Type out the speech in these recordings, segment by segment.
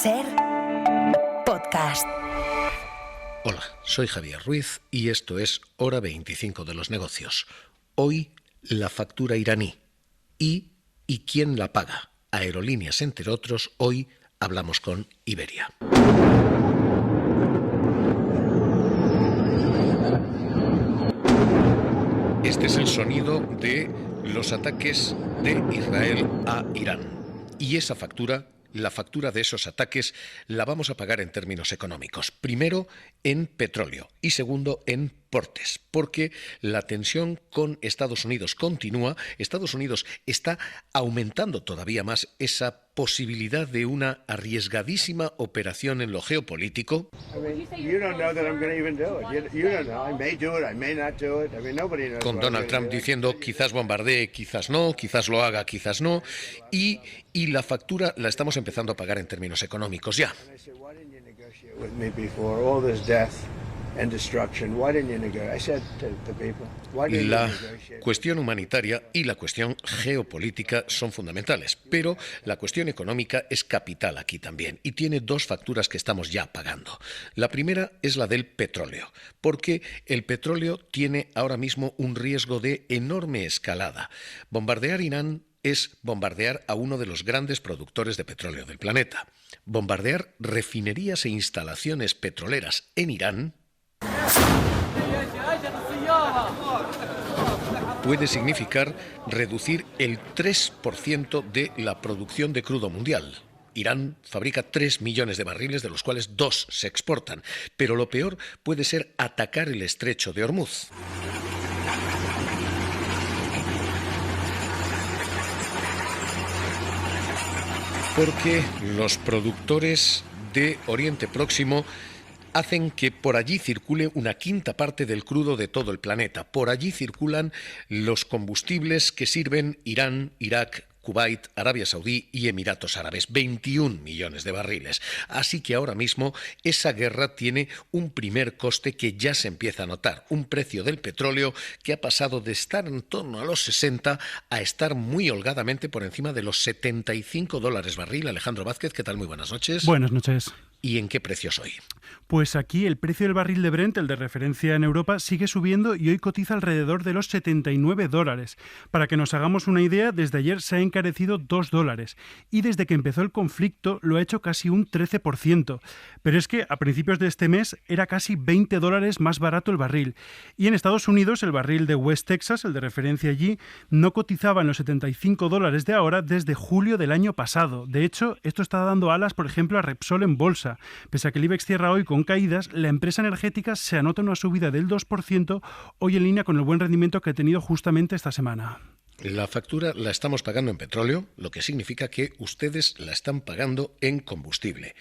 SER Podcast. Hola, soy Javier Ruiz y esto es Hora 25 de los negocios. Hoy, la factura iraní. ¿Y quién la paga? Aerolíneas, entre otros. Hoy hablamos con Iberia. Este es el sonido de los ataques de Israel a Irán. Y esa factura, la factura de esos ataques, la vamos a pagar en términos económicos. Primero, en petróleo y segundo, en portes, porque la tensión con Estados Unidos continúa. Estados Unidos está aumentando todavía más esa posibilidad de una arriesgadísima operación en lo geopolítico. Con Donald Trump diciendo quizás bombardee, quizás no, quizás lo haga, quizás no, y la factura la estamos empezando a pagar en términos económicos ya. La cuestión humanitaria y la cuestión geopolítica son fundamentales, pero la cuestión económica es capital aquí también y tiene dos facturas que estamos ya pagando. La primera es la del petróleo, porque el petróleo tiene ahora mismo un riesgo de enorme escalada. Bombardear Irán es bombardear a uno de los grandes productores de petróleo del planeta. Bombardear refinerías e instalaciones petroleras en Irán puede significar reducir el 3% de la producción de crudo mundial. Irán fabrica 3 millones de barriles, de los cuales 2 se exportan. Pero lo peor puede ser atacar el estrecho de Hormuz. Porque los productores de Oriente Próximo hacen que por allí circule una quinta parte del crudo de todo el planeta. Por allí circulan los combustibles que sirven Irán, Irak, Kuwait, Arabia Saudí y Emiratos Árabes, 21 millones de barriles. Así que ahora mismo esa guerra tiene un primer coste que ya se empieza a notar, un precio del petróleo que ha pasado de estar en torno a los 60 a estar muy holgadamente por encima de los $75 barril. Alejandro Vázquez, ¿qué tal? Muy buenas noches. Buenas noches. ¿Y en qué precios hoy? Pues aquí el precio del barril de Brent, el de referencia en Europa, sigue subiendo y hoy cotiza alrededor de los $79. Para que nos hagamos una idea, desde ayer se ha encarecido $2 y desde que empezó el conflicto lo ha hecho casi un 13%. Pero es que a principios de este mes era casi $20 más barato el barril. Y en Estados Unidos el barril de West Texas, el de referencia allí, no cotizaba en los $75 de ahora desde julio del año pasado. De hecho, esto está dando alas, por ejemplo, a Repsol en bolsa. Pese a que el IBEX cierra hoy con caídas, la empresa energética se anota una subida del 2%, hoy en línea con el buen rendimiento que ha tenido justamente esta semana. La factura la estamos pagando en petróleo, lo que significa que ustedes la están pagando en combustible.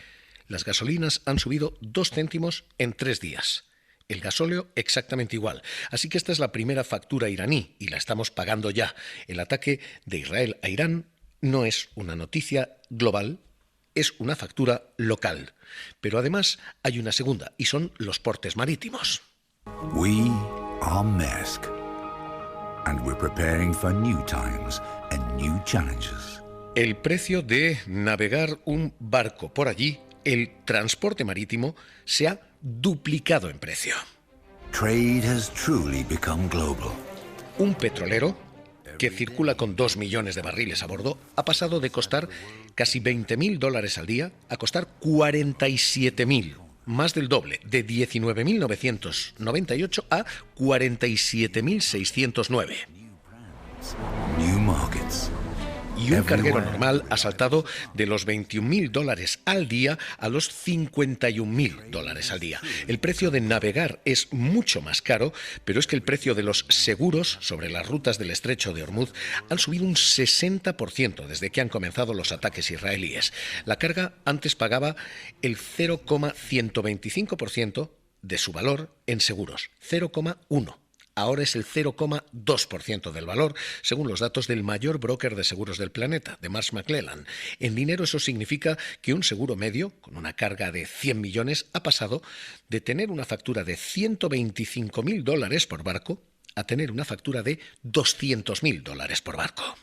Las gasolinas han subido 2 céntimos en 3 días. El gasóleo exactamente igual. Así que esta es la primera factura iraní y la estamos pagando ya. El ataque de Israel a Irán no es una noticia global, es una factura local. Pero además hay una segunda, y son los portes marítimos. We are Maersk, and we're preparing for new times and new challenges. El precio de navegar un barco por allí, el transporte marítimo, se ha duplicado en precio. Trade has truly become global. Un petrolero que circula con 2 millones de barriles a bordo ha pasado de costar casi $20.000 al día a costar $47.000, más del doble, de 19.998 a 47.609. New markets. Y un carguero normal ha saltado de los $21.000 al día a los $51.000 al día. El precio de navegar es mucho más caro, pero es que el precio de los seguros sobre las rutas del estrecho de Hormuz han subido un 60% desde que han comenzado los ataques israelíes. La carga antes pagaba el 0,125% de su valor en seguros, 0,1%. Ahora es el 0,2% del valor, según los datos del mayor broker de seguros del planeta, de Marsh McLellan. En dinero eso significa que un seguro medio, con una carga de 100 millones, ha pasado de tener una factura de $125.000 por barco a tener una factura de $200.000 por barco.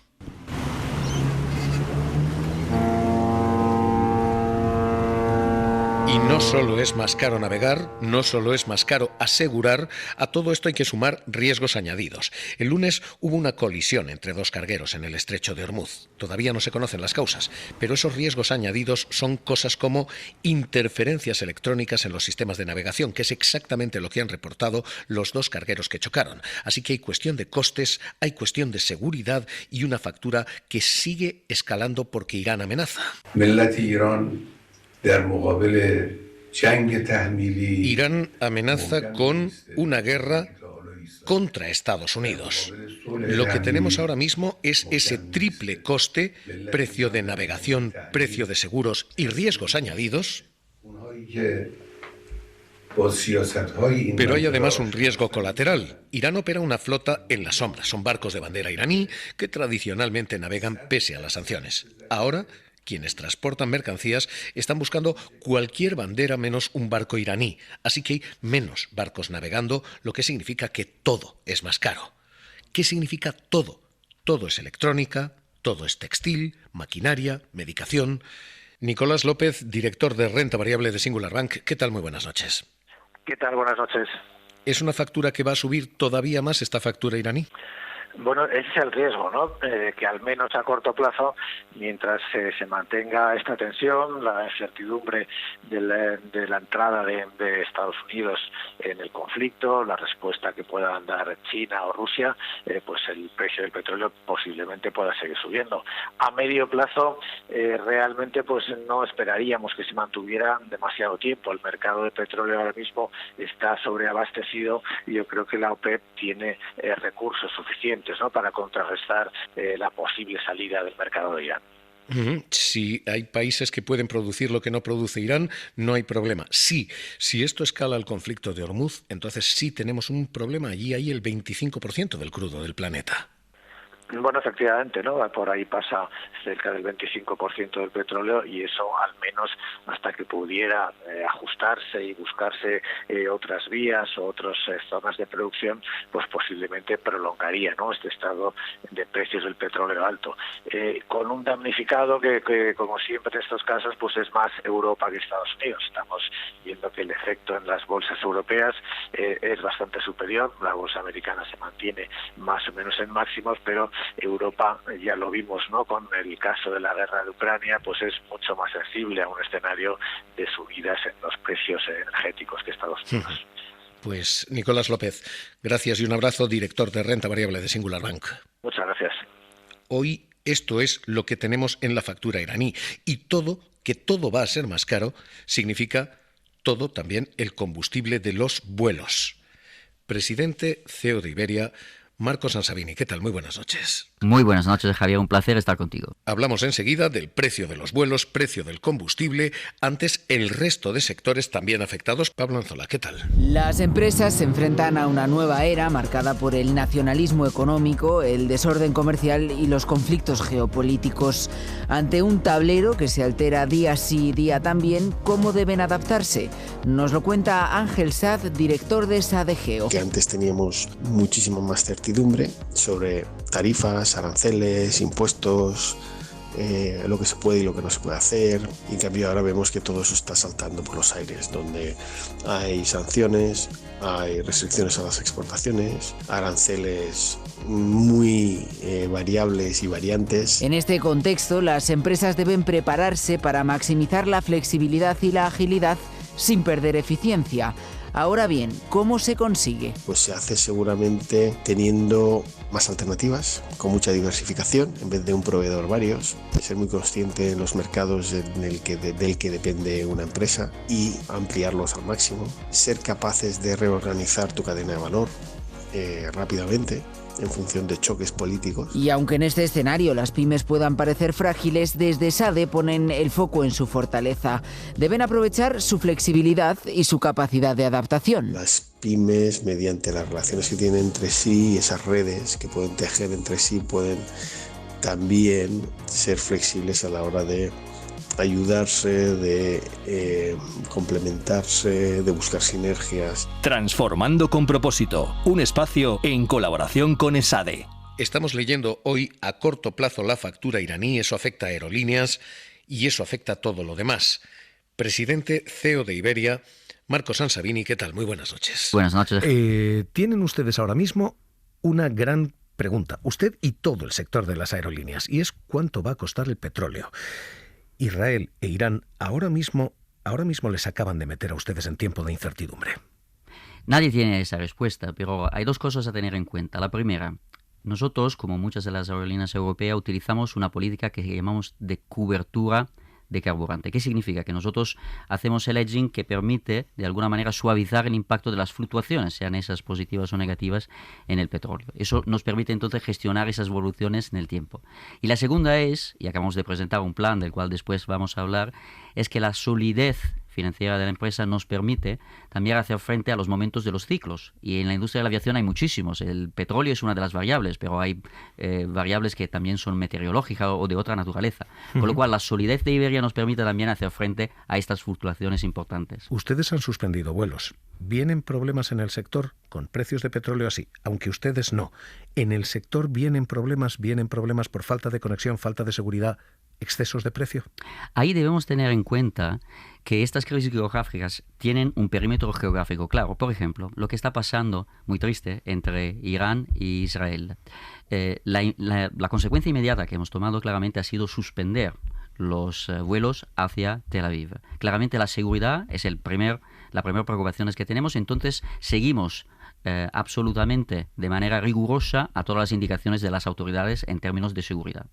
Y no solo es más caro navegar, no solo es más caro asegurar, a todo esto hay que sumar riesgos añadidos. El lunes hubo una colisión entre dos cargueros en el estrecho de Ormuz. Todavía no se conocen las causas, pero esos riesgos añadidos son cosas como interferencias electrónicas en los sistemas de navegación, que es exactamente lo que han reportado los dos cargueros que chocaron. Así que hay cuestión de costes, hay cuestión de seguridad y una factura que sigue escalando porque Irán amenaza. Irán amenaza con una guerra contra Estados Unidos. Lo que tenemos ahora mismo es ese triple coste, precio de navegación, precio de seguros y riesgos añadidos. Pero hay además un riesgo colateral. Irán opera una flota en la sombra. Son barcos de bandera iraní que tradicionalmente navegan pese a las sanciones. Ahora, quienes transportan mercancías están buscando cualquier bandera menos un barco iraní. Así que hay menos barcos navegando, lo que significa que todo es más caro. ¿Qué significa todo? Todo es electrónica, todo es textil, maquinaria, medicación. Nicolás López, director de renta variable de Singular Bank. ¿Qué tal? Muy buenas noches. ¿Qué tal? Buenas noches. ¿Es una factura que va a subir todavía más esta factura iraní? Bueno, ese es el riesgo, ¿no? Que al menos a corto plazo, mientras se mantenga esta tensión, la incertidumbre de la entrada de Estados Unidos en el conflicto, la respuesta que puedan dar China o Rusia, pues el precio del petróleo posiblemente pueda seguir subiendo. A medio plazo, realmente pues no esperaríamos que se mantuviera demasiado tiempo. El mercado de petróleo ahora mismo está sobreabastecido y yo creo que la OPEP tiene recursos suficientes, ¿no?, para contrarrestar la posible salida del mercado de Irán. Si hay países que pueden producir lo que no produce Irán, no hay problema. Si esto escala al conflicto de Ormuz, entonces sí tenemos un problema. Allí hay el 25% del crudo del planeta. Bueno, efectivamente, ¿no? Por ahí pasa cerca del 25% del petróleo y eso, al menos hasta que pudiera ajustarse y buscarse otras vías o otras zonas de producción, pues posiblemente prolongaría, ¿no?, este estado de precios del petróleo alto. Con un damnificado que, como siempre en estos casos, pues es más Europa que Estados Unidos. Estamos viendo que el efecto en las bolsas europeas es bastante superior. La bolsa americana se mantiene más o menos en máximos, pero Europa, ya lo vimos, ¿no?, con el caso de la guerra de Ucrania, pues es mucho más sensible a un escenario de subidas en los precios energéticos que Estados Unidos. Pues Nicolás López, gracias y un abrazo, director de renta variable de Singular Bank. Muchas gracias. Hoy esto es lo que tenemos en la factura iraní y que todo va a ser más caro, significa todo también el combustible de los vuelos. Presidente CEO de Iberia, Marco Sansavini, ¿qué tal? Muy buenas noches. Muy buenas noches, Javier. Un placer estar contigo. Hablamos enseguida del precio de los vuelos, precio del combustible. Antes, el resto de sectores también afectados. Pablo Anzola, ¿qué tal? Las empresas se enfrentan a una nueva era marcada por el nacionalismo económico, el desorden comercial y los conflictos geopolíticos. Ante un tablero que se altera día sí, día también, ¿cómo deben adaptarse? Nos lo cuenta Ángel Saz, director de SADEGEO. Que antes teníamos muchísima más certidumbre sobre tarifas, aranceles, impuestos, lo que se puede y lo que no se puede hacer. Y en cambio ahora vemos que todo eso está saltando por los aires, donde hay sanciones, hay restricciones a las exportaciones, aranceles muy variables y variantes. En este contexto, las empresas deben prepararse para maximizar la flexibilidad y la agilidad sin perder eficiencia. Ahora bien, ¿cómo se consigue? Pues se hace seguramente teniendo más alternativas, con mucha diversificación, en vez de un proveedor varios, ser muy consciente en los mercados del que depende una empresa y ampliarlos al máximo, ser capaces de reorganizar tu cadena de valor rápidamente, en función de choques políticos. Y aunque en este escenario las pymes puedan parecer frágiles, desde SADE ponen el foco en su fortaleza. Deben aprovechar su flexibilidad y su capacidad de adaptación. Las pymes, mediante las relaciones que tienen entre sí y esas redes que pueden tejer entre sí, pueden también ser flexibles a la hora de ayudarse, de complementarse, de buscar sinergias. Transformando con propósito, un espacio en colaboración con ESADE. Estamos leyendo hoy a corto plazo la factura iraní, eso afecta a aerolíneas y eso afecta a todo lo demás. presidente CEO de Iberia, Marco Sansavini. ¿Qué tal? Muy buenas noches. Buenas noches. Tienen ustedes ahora mismo una gran pregunta, usted y todo el sector de las aerolíneas, y es ¿cuánto va a costar el petróleo? Israel e Irán ahora mismo les acaban de meter a ustedes en tiempo de incertidumbre. Nadie tiene esa respuesta, pero hay dos cosas a tener en cuenta. La primera, nosotros, como muchas de las aerolíneas europeas, utilizamos una política que llamamos de cobertura de carburante. ¿Qué significa? Que nosotros hacemos el hedging que permite, de alguna manera, suavizar el impacto de las fluctuaciones, sean esas positivas o negativas, en el petróleo. Eso nos permite entonces gestionar esas evoluciones en el tiempo. Y la segunda es, y acabamos de presentar un plan del cual después vamos a hablar, es que la solidez financiera de la empresa nos permite también hacer frente a los momentos de los ciclos. Y en la industria de la aviación hay muchísimos. El petróleo es una de las variables, pero hay variables que también son meteorológicas o de otra naturaleza. Con lo cual, la solidez de Iberia nos permite también hacer frente a estas fluctuaciones importantes. Ustedes han suspendido vuelos. ¿Vienen problemas en el sector con precios de petróleo así? Aunque ustedes no. ¿En el sector vienen problemas por falta de conexión, falta de seguridad, excesos de precio? Ahí debemos tener en cuenta que estas crisis geográficas tienen un perímetro geográfico claro. Por ejemplo, lo que está pasando, muy triste, entre Irán y Israel. La consecuencia inmediata que hemos tomado claramente ha sido suspender los vuelos hacia Tel Aviv. Claramente la seguridad es la primera preocupación que tenemos, entonces seguimos absolutamente de manera rigurosa a todas las indicaciones de las autoridades en términos de seguridad.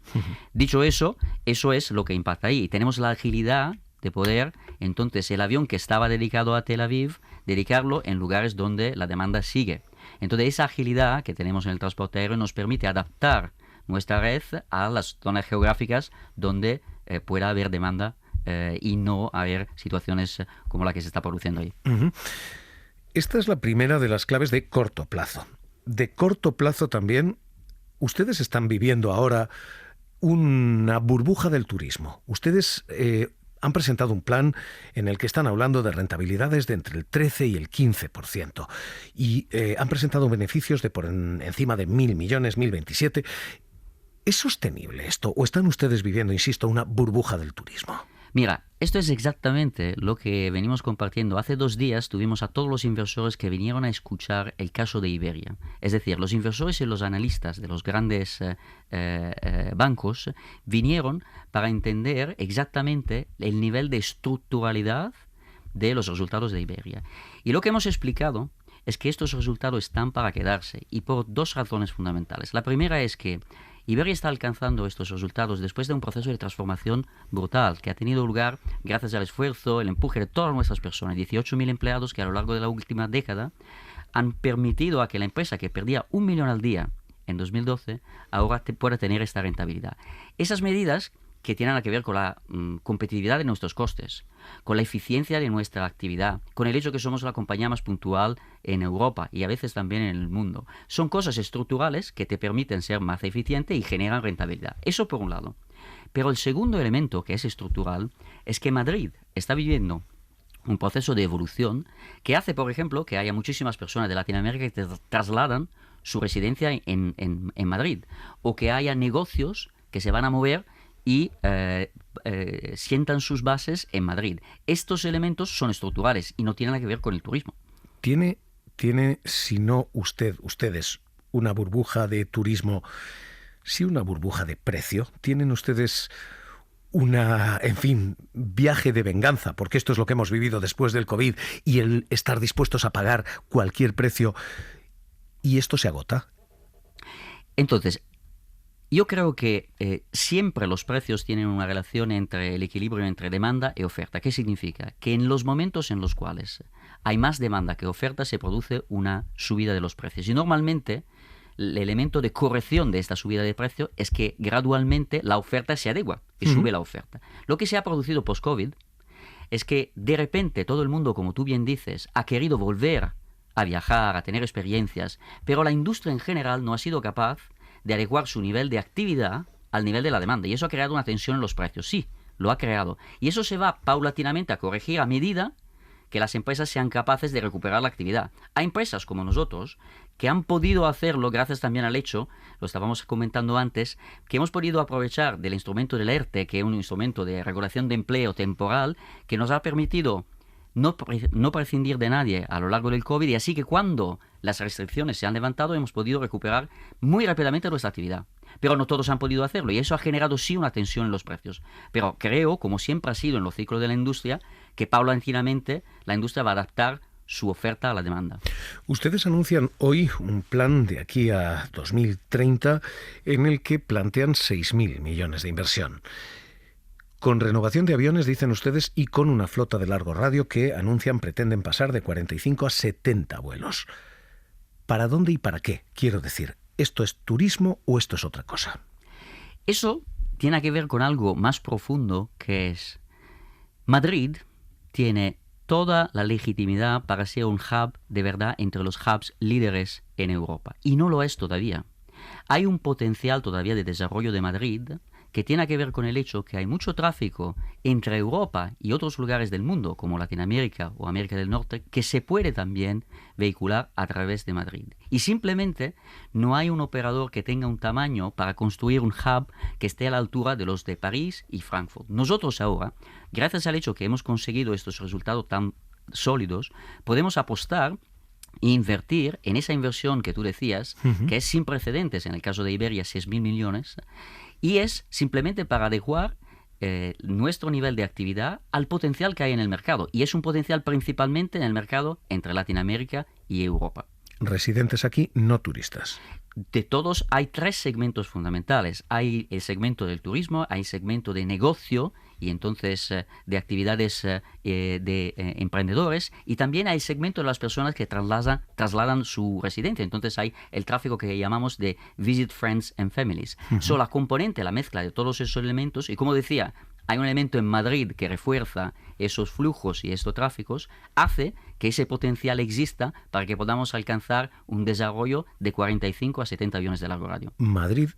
Dicho eso es lo que impacta ahí. Tenemos la agilidad de poder, entonces, el avión que estaba dedicado a Tel Aviv, dedicarlo en lugares donde la demanda sigue. Entonces, esa agilidad que tenemos en el transporte aéreo nos permite adaptar nuestra red a las zonas geográficas donde pueda haber demanda y no haber situaciones como la que se está produciendo ahí. Esta es la primera de las claves de corto plazo. De corto plazo también, ustedes están viviendo ahora una burbuja del turismo. Ustedes han presentado un plan en el que están hablando de rentabilidades de entre el 13 y el 15%. Y han presentado beneficios de por encima de 1.000 millones, 1.027. ¿Es sostenible esto? ¿O están ustedes viviendo, insisto, una burbuja del turismo? Mira, esto es exactamente lo que venimos compartiendo. Hace 2 días tuvimos a todos los inversores que vinieron a escuchar el caso de Iberia. Es decir, los inversores y los analistas de los grandes bancos vinieron para entender exactamente el nivel de estructuralidad de los resultados de Iberia. Y lo que hemos explicado es que estos resultados están para quedarse y por 2 razones fundamentales. La primera es que Iberia está alcanzando estos resultados después de un proceso de transformación brutal que ha tenido lugar gracias al esfuerzo, el empuje de todas nuestras personas, 18.000 empleados que a lo largo de la última década han permitido a que la empresa que perdía 1 millón al día en 2012 ahora pueda tener esta rentabilidad. Esas medidas que tienen que ver con la competitividad de nuestros costes, con la eficiencia de nuestra actividad, con el hecho que somos la compañía más puntual en Europa y a veces también en el mundo. Son cosas estructurales que te permiten ser más eficiente y generan rentabilidad. Eso por un lado. Pero el segundo elemento que es estructural es que Madrid está viviendo un proceso de evolución que hace, por ejemplo, que haya muchísimas personas de Latinoamérica que trasladan su residencia en Madrid, o que haya negocios que se van a mover y sientan sus bases en Madrid. Estos elementos son estructurales y no tienen nada que ver con el turismo. ¿Tiene si no ustedes, una burbuja de turismo, sí una burbuja de precio? ¿Tienen ustedes viaje de venganza? Porque esto es lo que hemos vivido después del COVID y el estar dispuestos a pagar cualquier precio. ¿Y esto se agota? Entonces, yo creo que siempre los precios tienen una relación entre el equilibrio entre demanda y oferta. ¿Qué significa? Que en los momentos en los cuales hay más demanda que oferta se produce una subida de los precios. Y normalmente el elemento de corrección de esta subida de precio es que gradualmente la oferta se adecua y sube la oferta. Lo que se ha producido post-COVID es que de repente todo el mundo, como tú bien dices, ha querido volver a viajar, a tener experiencias, pero la industria en general no ha sido capaz de adecuar su nivel de actividad al nivel de la demanda. Y eso ha creado una tensión en los precios. Sí, lo ha creado. Y eso se va paulatinamente a corregir a medida que las empresas sean capaces de recuperar la actividad. Hay empresas como nosotros que han podido hacerlo gracias también al hecho, lo estábamos comentando antes, que hemos podido aprovechar del instrumento del ERTE, que es un instrumento de regulación de empleo temporal, que nos ha permitido no prescindir de nadie a lo largo del COVID, y así que cuando las restricciones se han levantado hemos podido recuperar muy rápidamente nuestra actividad. Pero no todos han podido hacerlo y eso ha generado sí una tensión en los precios. Pero creo, como siempre ha sido en los ciclos de la industria, que paulatinamente la industria va a adaptar su oferta a la demanda. Ustedes anuncian hoy un plan de aquí a 2030 en el que plantean 6.000 millones de inversión. Con renovación de aviones, dicen ustedes, y con una flota de largo radio que anuncian pretenden pasar de 45 a 70 vuelos. ¿Para dónde y para qué? Quiero decir, ¿esto es turismo o esto es otra cosa? Eso tiene que ver con algo más profundo, que es Madrid tiene toda la legitimidad para ser un hub de verdad entre los hubs líderes en Europa. Y no lo es todavía. Hay un potencial todavía de desarrollo de Madrid que tiene que ver con el hecho que hay mucho tráfico entre Europa y otros lugares del mundo, como Latinoamérica o América del Norte, que se puede también vehicular a través de Madrid. Y simplemente no hay un operador que tenga un tamaño para construir un hub que esté a la altura de los de París y Frankfurt. Nosotros ahora, gracias al hecho que hemos conseguido estos resultados tan sólidos, podemos apostar e invertir en esa inversión que tú decías, que es sin precedentes en el caso de Iberia, 6.000 millones, y es simplemente para adecuar nuestro nivel de actividad al potencial que hay en el mercado. Y es un potencial principalmente en el mercado entre Latinoamérica y Europa. Residentes aquí, no turistas. De todos hay 3 segmentos fundamentales. Hay el segmento del turismo, hay el segmento de negocio y entonces de actividades de emprendedores, y también hay el segmento de las personas que trasladan su residencia. Entonces hay el tráfico que llamamos de Visit Friends and Families. So, la componente, la mezcla de todos esos elementos, y como decía, hay un elemento en Madrid que refuerza esos flujos y estos tráficos, hace que ese potencial exista para que podamos alcanzar un desarrollo de 45 a 70 aviones de largo radio. Madrid,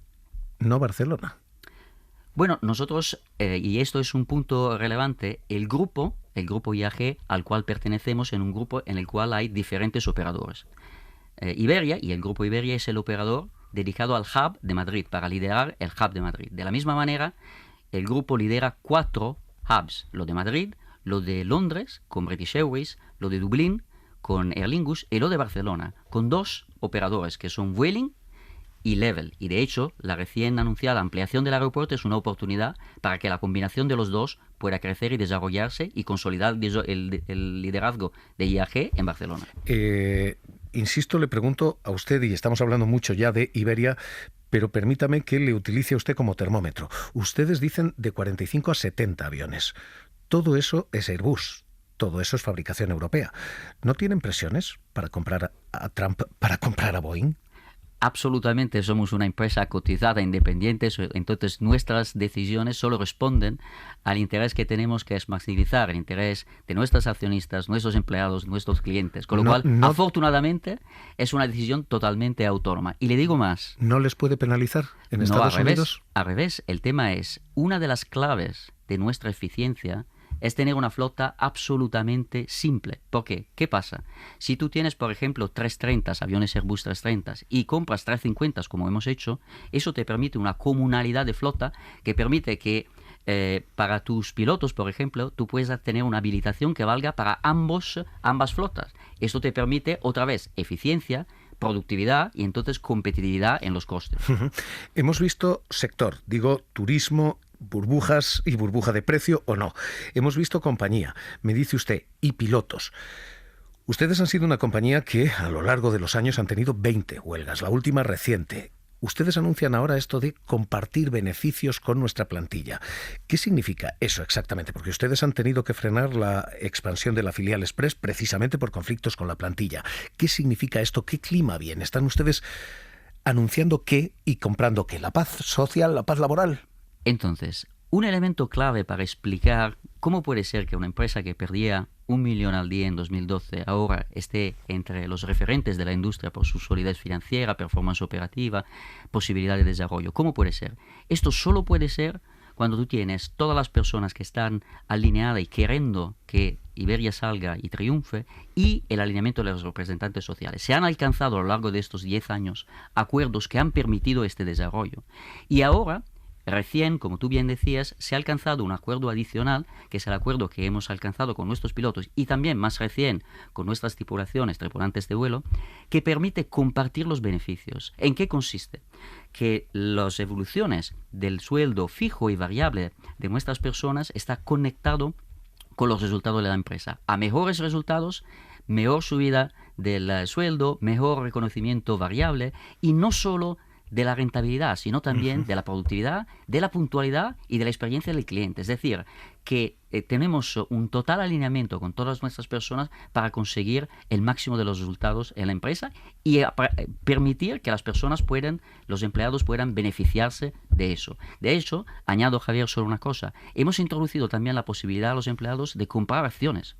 no Barcelona. Bueno, nosotros, y esto es un punto relevante, el grupo IAG al cual pertenecemos es un grupo en el cual hay diferentes operadores. Iberia, y el grupo Iberia es el operador dedicado al hub de Madrid, para liderar el hub de Madrid. De la misma manera, el grupo lidera 4 hubs, lo de Madrid, lo de Londres, con British Airways, lo de Dublín, con Aer Lingus, y lo de Barcelona, con 2 operadores que son Vueling y Level. Y de hecho, la recién anunciada ampliación del aeropuerto es una oportunidad para que la combinación de los dos pueda crecer y desarrollarse y consolidar el liderazgo de IAG en Barcelona. Insisto, le pregunto a usted, y estamos hablando mucho ya de Iberia, pero permítame que le utilice a usted como termómetro. Ustedes dicen de 45 a 70 aviones. Todo eso es Airbus. Todo eso es fabricación europea. ¿No tienen presiones para comprar a Trump, para comprar a Boeing? Absolutamente, somos una empresa cotizada independiente, entonces nuestras decisiones solo responden al interés que tenemos, que es maximizar el interés de nuestros accionistas, nuestros empleados, nuestros clientes. Con lo cual, afortunadamente, es una decisión totalmente autónoma. Y le digo más. ¿No les puede penalizar en Estados Unidos? Al revés, el tema es, una de las claves de nuestra eficiencia es tener una flota absolutamente simple. ¿Por qué? ¿Qué pasa? Si tú tienes, por ejemplo, 330, aviones Airbus 330, y compras 350, como hemos hecho, eso te permite una comunalidad de flota que permite que para tus pilotos, por ejemplo, tú puedas tener una habilitación que valga para ambas flotas. Esto te permite, otra vez, eficiencia, productividad y entonces competitividad en los costes. Hemos visto sector, digo, turismo, burbujas y burbuja de precio o no. Hemos visto compañía, me dice usted, y pilotos. Ustedes han sido una compañía que a lo largo de los años han tenido 20 huelgas, la última reciente. Ustedes anuncian ahora esto de compartir beneficios con nuestra plantilla. ¿Qué significa eso exactamente? Porque ustedes han tenido que frenar la expansión de la filial Express precisamente por conflictos con la plantilla. ¿Qué significa esto? ¿Qué clima viene? ¿Están ustedes anunciando qué y comprando qué? ¿La paz social, la paz laboral? Entonces, un elemento clave para explicar cómo puede ser que una empresa que perdía 1 millón al día en 2012 ahora esté entre los referentes de la industria por su solidez financiera, performance operativa, posibilidad de desarrollo. ¿Cómo puede ser? Esto solo puede ser cuando tú tienes todas las personas que están alineadas y queriendo que Iberia salga y triunfe, y el alineamiento de los representantes sociales. Se han alcanzado a lo largo de estos 10 años acuerdos que han permitido este desarrollo. Y ahora, recién, como tú bien decías, se ha alcanzado un acuerdo adicional, que es el acuerdo que hemos alcanzado con nuestros pilotos y también más recién con nuestras tripulantes de vuelo, que permite compartir los beneficios. ¿En qué consiste? Que las evoluciones del sueldo fijo y variable de nuestras personas está conectado con los resultados de la empresa. A mejores resultados, mejor subida del sueldo, mejor reconocimiento variable, y no solo de la rentabilidad, sino también de la productividad, de la puntualidad y de la experiencia del cliente. Es decir, que tenemos un total alineamiento con todas nuestras personas para conseguir el máximo de los resultados en la empresa y permitir que las personas los empleados puedan beneficiarse de eso. De hecho, añado, Javier, solo una cosa. Hemos introducido también la posibilidad a los empleados de comprar acciones.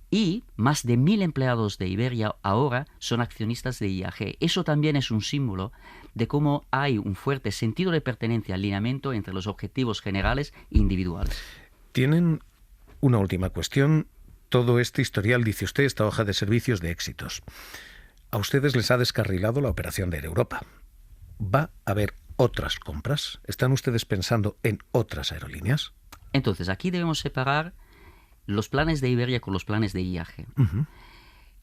Y más de 1.000 empleados de Iberia ahora son accionistas de IAG. Eso también es un símbolo de cómo hay un fuerte sentido de pertenencia, alineamiento entre los objetivos generales e individuales. Tienen una última cuestión. Todo este historial, dice usted, esta hoja de servicios de éxitos. A ustedes les ha descarrilado la operación de Air Europa. ¿Va a haber otras compras? ¿Están ustedes pensando en otras aerolíneas? Entonces, aquí debemos separar los planes de Iberia con los planes de IAG.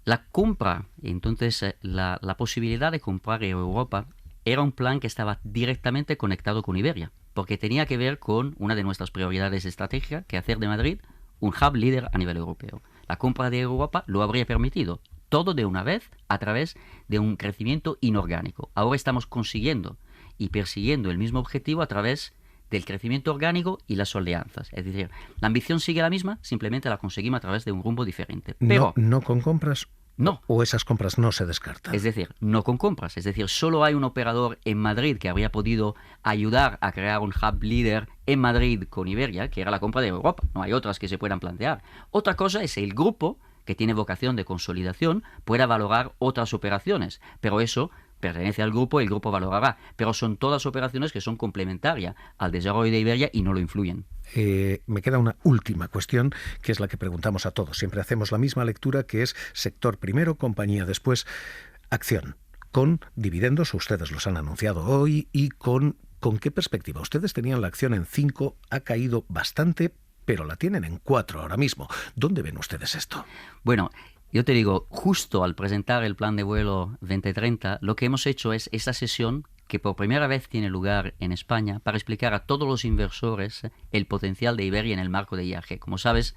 La compra, entonces, la posibilidad de comprar Air Europa era un plan que estaba directamente conectado con Iberia, porque tenía que ver con una de nuestras prioridades estratégicas, que hacer de Madrid un hub líder a nivel europeo. La compra de Air Europa lo habría permitido, todo de una vez, a través de un crecimiento inorgánico. Ahora estamos consiguiendo y persiguiendo el mismo objetivo a través del crecimiento orgánico y las alianzas. Es decir, la ambición sigue la misma, simplemente la conseguimos a través de un rumbo diferente. Pero ¿No con compras? No. ¿O esas compras no se descartan? Es decir, no con compras. Es decir, solo hay un operador en Madrid que habría podido ayudar a crear un hub líder en Madrid con Iberia, que era la compra de Europa. No hay otras que se puedan plantear. Otra cosa es el grupo, que tiene vocación de consolidación, pueda valorar otras operaciones. Pero eso pertenece al grupo y el grupo valorará. Pero son todas operaciones que son complementarias al desarrollo de Iberia y no lo influyen. Me queda una última cuestión, que es la que preguntamos a todos. Siempre hacemos la misma lectura, que es sector primero, compañía después, acción. Con dividendos, ustedes los han anunciado hoy, y ¿con qué perspectiva? Ustedes tenían la acción en 5, ha caído bastante, pero la tienen en 4 ahora mismo. ¿Dónde ven ustedes esto? Bueno, yo te digo, justo al presentar el plan de vuelo 2030, lo que hemos hecho es esa sesión que por primera vez tiene lugar en España para explicar a todos los inversores el potencial de Iberia en el marco de IAG. Como sabes,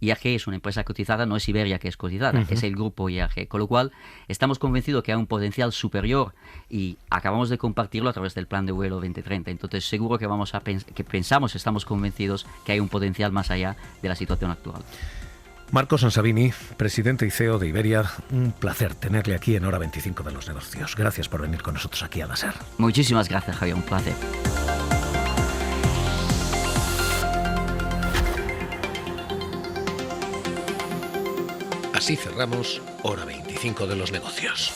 IAG es una empresa cotizada, no es Iberia que es cotizada, es el grupo IAG. Con lo cual, estamos convencidos que hay un potencial superior y acabamos de compartirlo a través del plan de vuelo 2030. Entonces, seguro que estamos convencidos que hay un potencial más allá de la situación actual. Marco Sansavini, presidente y CEO de Iberia, un placer tenerle aquí en Hora 25 de los Negocios. Gracias por venir con nosotros aquí a la SER. Muchísimas gracias, Javier, un placer. Así cerramos Hora 25 de los Negocios.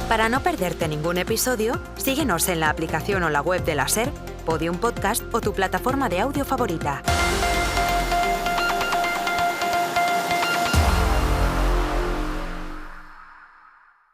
Para no perderte ningún episodio, síguenos en la aplicación o la web de la SER, Podium Podcast o tu plataforma de audio favorita.